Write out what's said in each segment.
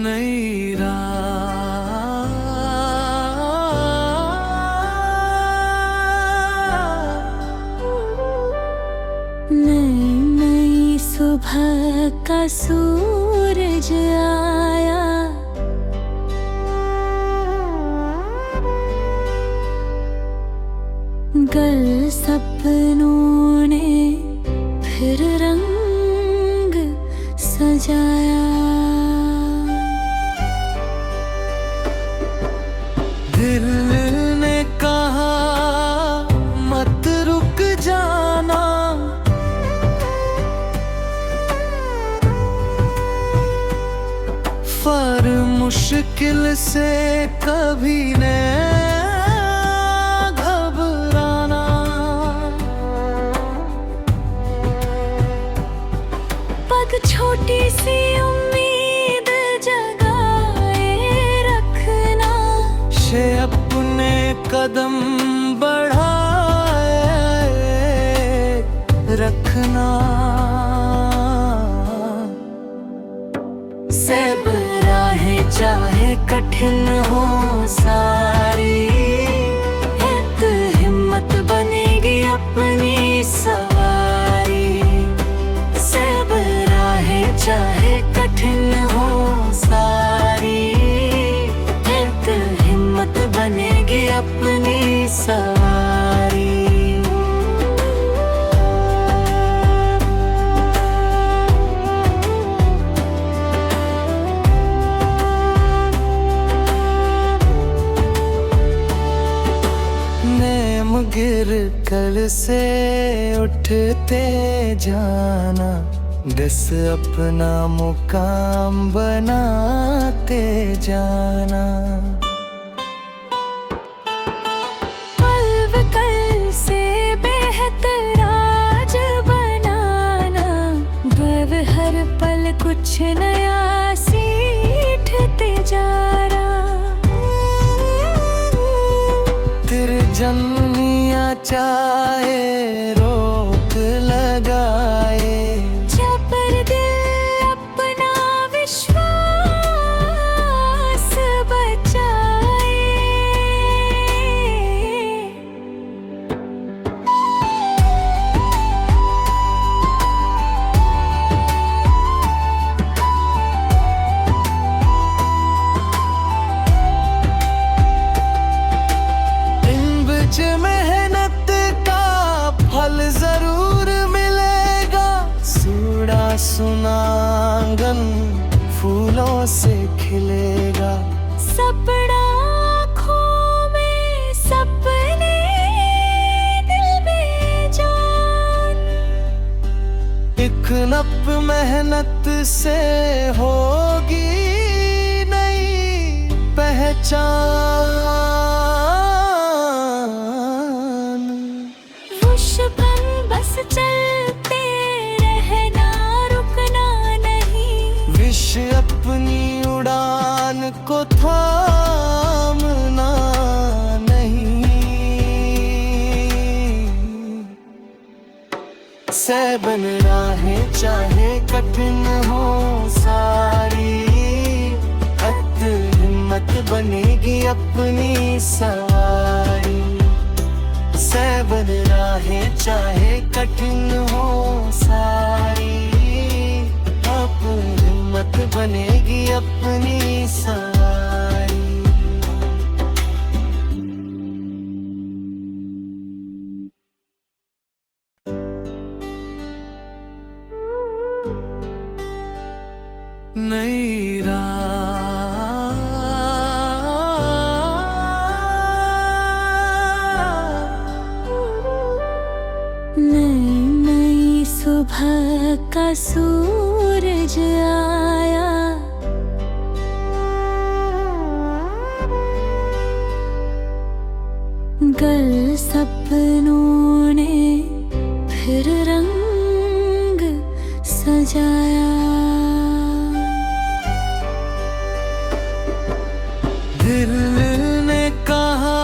नई रात नई नई सुबह का सूरज आया, गल सपनों ने फिर रंग सजाया। दिल ने कहा मत रुक जाना, पर मुश्किल से कभी न घबराना। पग छोटी सी उम्मीद जगाए रखना, से अपने कदम बढ़ाए रखना। सब राहें चाहे कठिन हो सारी, एक हिम्मत बनेगी अपनी सवारी। सब राहें चाहे कठिन हो सारी, एक हिम्मत बनेगी अपनी सवारी। गिर कल से उठते जाना, बस अपना मुकाम बनाते जाना। पल कल से बेहतर आज बनाना, बव हर पल कुछ नया सीखते जा रहा। तेरे जन्मिया चाहे रोक लगाए, पर दिल अपना विश्वास बचाए। मेहनत का फल जरूर मिलेगा, सूड़ा सुनांगन फूलों से खिलेगा। सपना आँखों में सपने, दिल में जान, एक नप मेहनत से होगी नई पहचान। बस चलते रहना, रुकना नहीं। विश अपनी उड़ान को थामना नहीं। सबन राहें चाहे कठिन हो सारी, हद हिम्मत बनेगी अपनी सवारी। सबन राहें चाहे कठिन हो सारी, अब हिम्मत बनेगी अपनी सवारी। नई रात नई नई सुबह का सूरज आया, गल सपनों ने फिर रंग सजाया। दिल ने कहा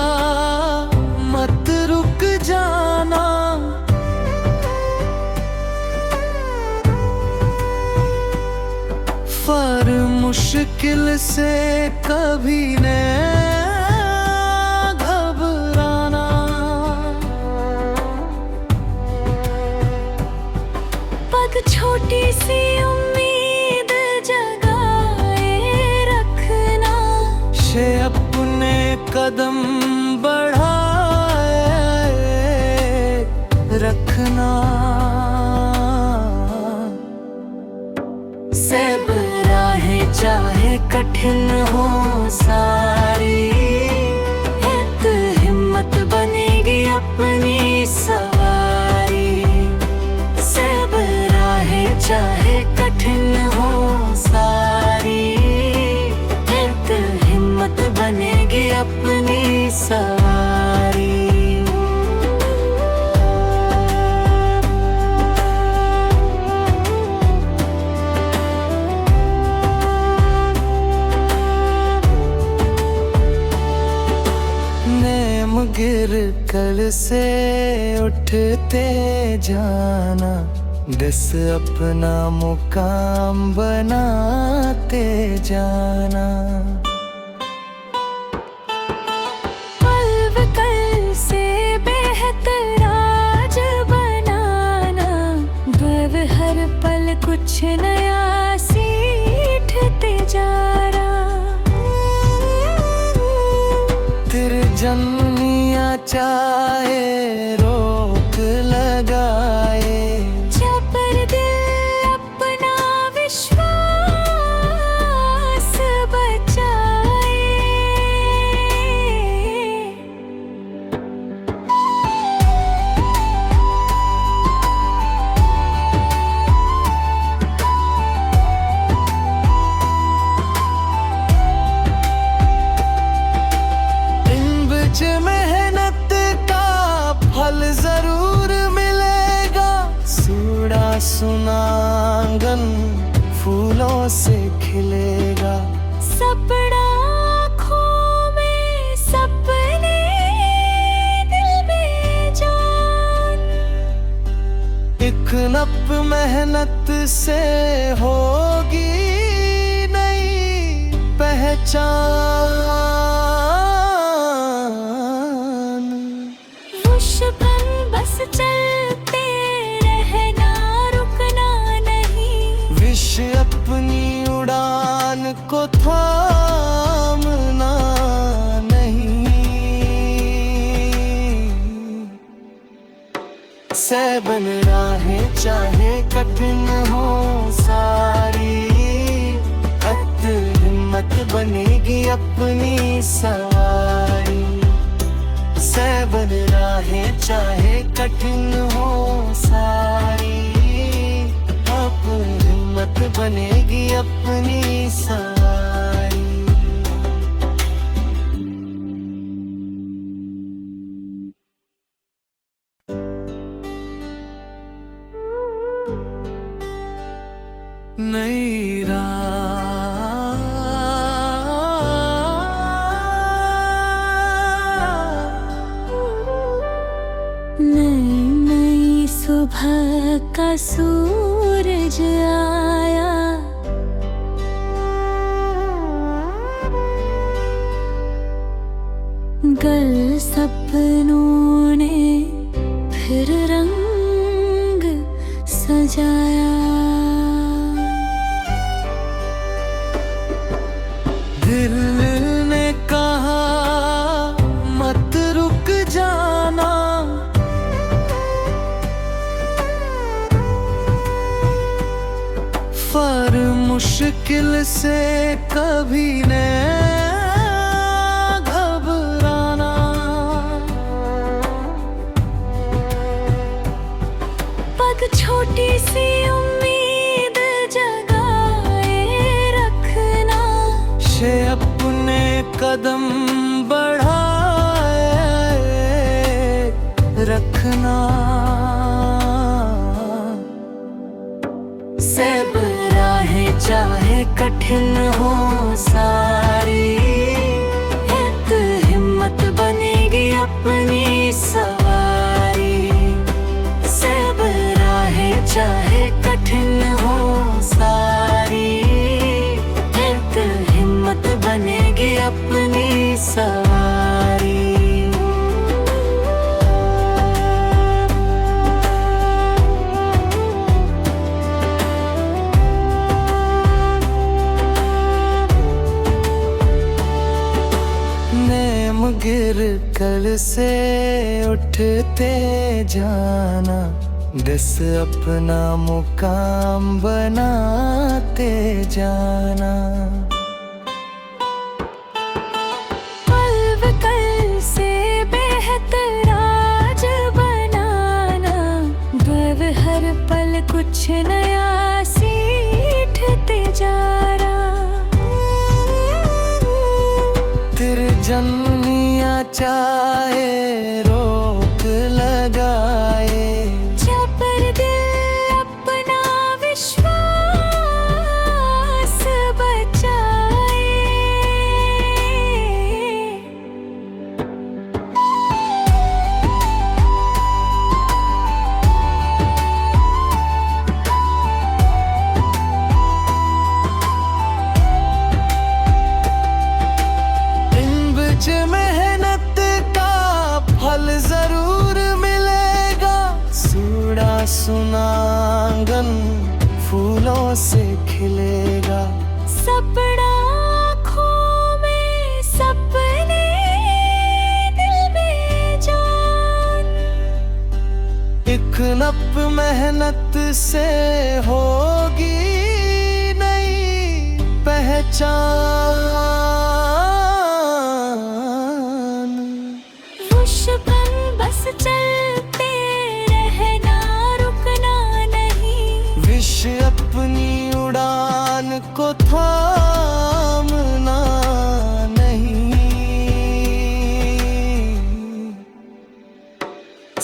मत रुक जाना, पर मुश्किल से कभी न घबराना। पग छोटी सी उम्मीद जगाए रखना, से अपने कदम बढ़ाए रखना। सब राहें चाहे कठिन हो सारी, एक हिम्मत बनेगी अपनी सवारी। सब राहें चाहे कठिन हो सारी, एक हिम्मत बनेगी अपनी सवारी। गिर कल से उठते जाना, दस अपना मुकाम बनाते जाना। पल कल से बेहतर आज बनाना, भव हर पल कुछ नया सीखते जाना। तेरे जन्मिया चाहे रोक लगाए, पर दिल अपना विश्वास बचाए। इन बिच मेहनत का फल जरूर मिलेगा। सूड़ा सुनांगन फूलों से खिलेगा। सपना आँखों में सपने, दिल में जान। एक नप मेहनत से होगी नई पहचान। रुशबन बस चलते रहना, रुकना नहीं। विश अपनी उड़ान को थामना नहीं। सैबन राहें चाहे कठिन हो सारी, अत हिम्मत बनेगी अपनी सवारी। सैबन राहें चाहे कठिन हो सारी, अब हिम्मत बनेगी अपनी सवारी। नई नई नई सुबह का सूरज आया, गल सपनों ने फिर रंग सजाया। दिल ने कहा मत रुक जाना, पर मुश्किल से कभी न घबराना। पग छोटी सी उम्मीद जगाए रखना, से अपने कदम बढ़ाए रखना। सब राहें चाहे कठिन हो सारी, एक हिम्मत बनेगी अपनी सवारी। सब राहें चाहे कठिन हो सारी, एक सवारी। नेम गिर कल से उठते जाना, दस अपना मुकाम बनाते जाना। पल कल से बेहतर आज बनाना, बव हर पल कुछ नया सीखते जाना। तेरे जन्मिया चाहे रोक लगाए, पर दिल अपना विश्वास बचाए। इन बिच मेहनत का फल जरूर मिलेगा, सूड़ा सुनांगन फूलों से खिलेगा। सपना आँखों में सपने, दिल में जान। एक नप मेहनत से होगी नई पहचान। वुशपन बस चलते रहना, रुकना नहीं। विश अपनी उड़ान को थामना नहीं।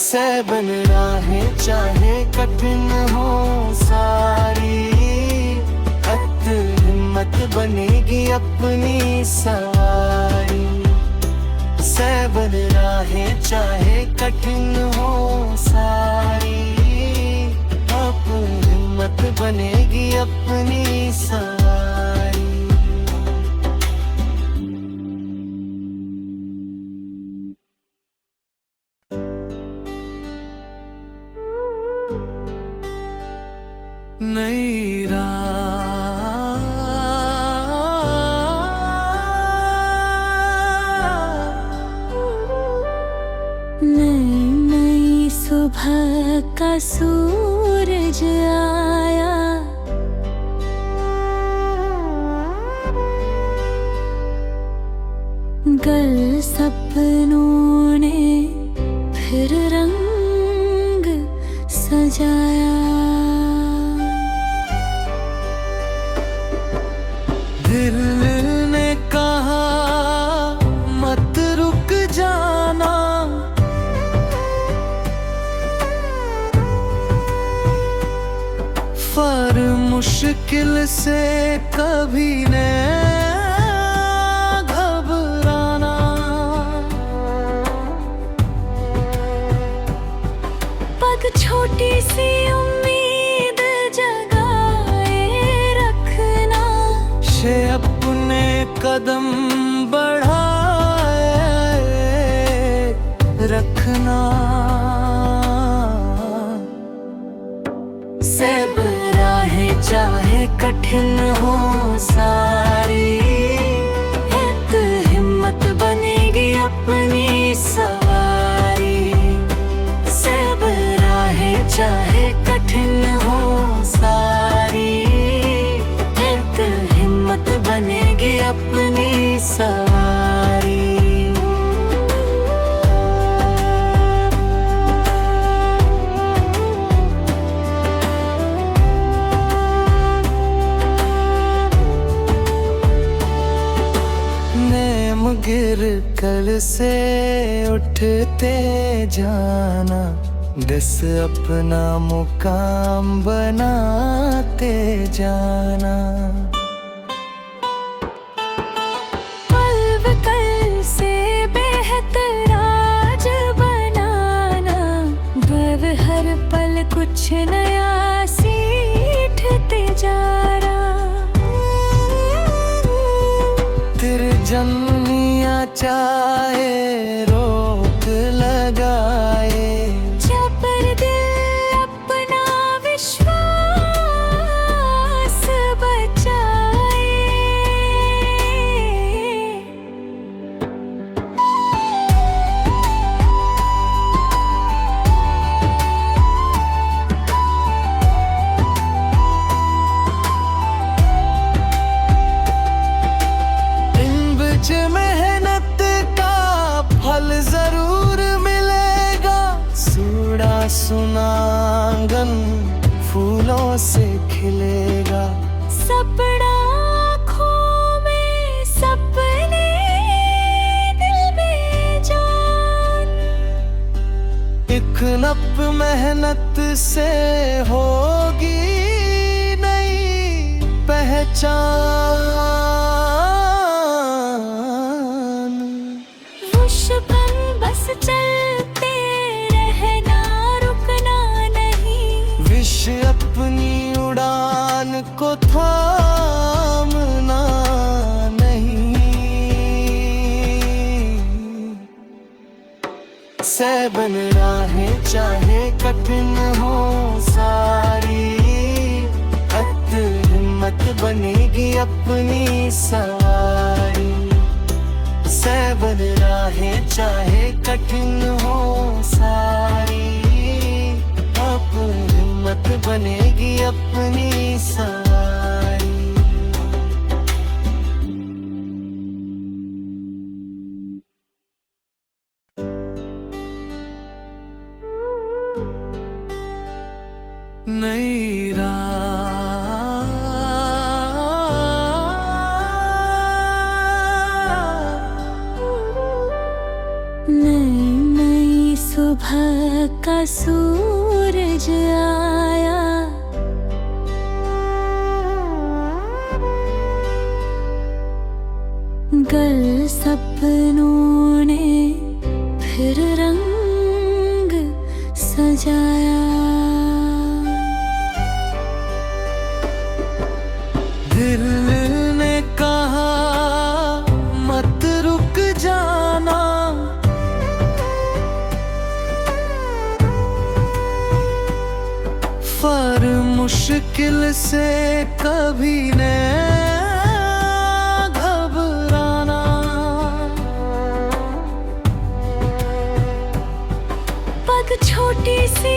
सैबन राहें चाहे कठिन हो सारी, अत हिम्मत बनेगी अपनी सवारी। सैबन राहें चाहे कठिन हो सारी, अब हिम्मत बनेगी अपनी सवारी। नई नई नई सुबह का सूरज आया, गल सपनों ने फिर रंग सजाया। दिल ने कहा मत रुक जाना, पर मुश्किल से कभी न घबराना। पग छोटी सी उम्मीद जगाए रखना, से अपने कदम बढ़ाए रखना। सब राहें चाहे कठिन हो सारी, एक हिम्मत बनेगी अपनी सवारी। सब राहें चाहे कठिन हो सारी, एक हिम्मत बनेगी अपनी सवारी। नेम गिर कल से उठते जाना, दस अपना मुकाम बनाते जाना। पल कल से बेहतर आज बनाना, बव हर पल कुछ नया सीखते जाना। तेरे जन्मिया चाहे विश्वास बचाए। इन बिच मेहनत का फल जरूर मिलेगा, सूड़ा सुनांगन फूलों से खिलेगा। सपना आँखों में सपने, दिल में जान। एक नप मेहनत से होगी नई पहचान। वुशबन बस चलते रहना, रुकना नहीं। विश अपनी उड़ान को थामना नहीं। सैबन राहें चाहे कठिन हो सारी, अत हिम्मत बनेगी अपनी सवारी। सैबन राहें चाहे कठिन हो सारी, अब हिम्मत बनेगी अपनी सवारी। नई नई नई सुबह का सूरज आया, गल सपनों ने फिर रंग सजाया। दिल ने कहा मत रुक जाना, पर मुश्किल से कभी न घबराना। पग छोटी सी